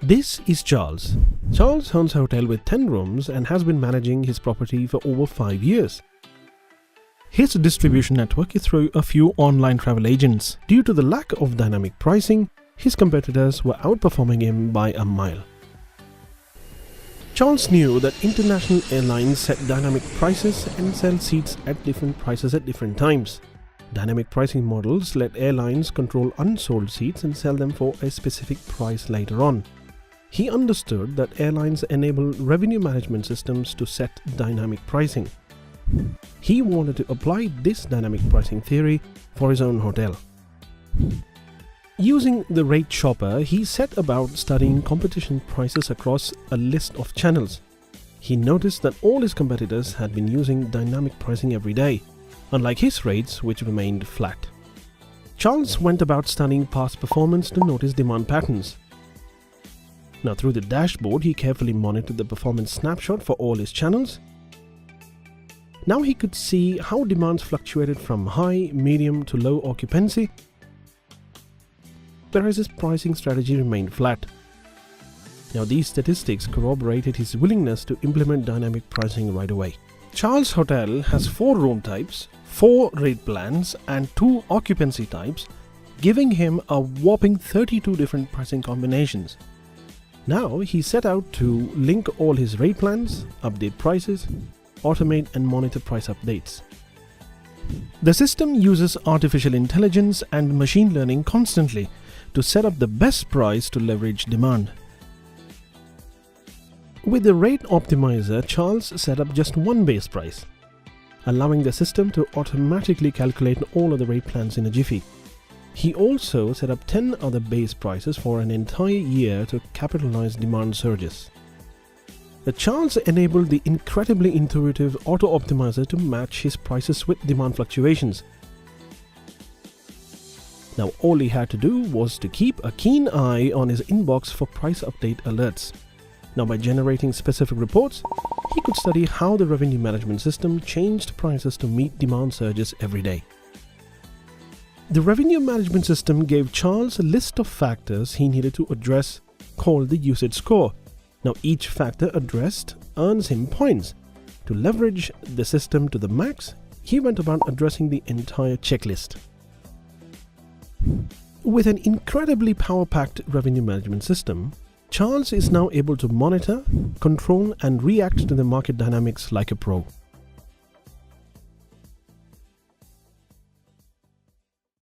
This is Charles. Charles owns a hotel with 10 rooms and has been managing his property for over 5 years. His distribution network is through a few online travel agents. Due to the lack of dynamic pricing, his competitors were outperforming him by a mile. Charles knew that international airlines set dynamic prices and sell seats at different prices at different times. Dynamic pricing models let airlines control unsold seats and sell them for a specific price later on. He understood that airlines enable revenue management systems to set dynamic pricing. He wanted to apply this dynamic pricing theory for his own hotel. Using the rate shopper, he set about studying competition prices across a list of channels. He noticed that all his competitors had been using dynamic pricing every day, unlike his rates, which remained flat. Charles went about studying past performance to notice demand patterns. Now, through the dashboard, he carefully monitored the performance snapshot for all his channels. Now he could see how demands fluctuated from high, medium to low occupancy, whereas his pricing strategy remained flat. Now, these statistics corroborated his willingness to implement dynamic pricing right away. Charles' hotel has 4 room types, 4 rate plans and 2 occupancy types, giving him a whopping 32 different pricing combinations. Now he set out to link all his rate plans, update prices, automate and monitor price updates. The system uses artificial intelligence and machine learning constantly to set up the best price to leverage demand. With the rate optimizer, Charles set up just one base price, allowing the system to automatically calculate all of the rate plans in a jiffy. He also set up 10 other base prices for an entire year to capitalize demand surges. Charles enabled the incredibly intuitive auto optimizer to match his prices with demand fluctuations. Now all he had to do was to keep a keen eye on his inbox for price update alerts. Now, by generating specific reports, he could study how the revenue management system changed prices to meet demand surges every day. The revenue management system gave Charles a list of factors he needed to address, called the usage score. Now, each factor addressed earns him points. To leverage the system to the max, he went about addressing the entire checklist. With an incredibly power-packed revenue management system, Charles is now able to monitor, control and react to the market dynamics like a pro.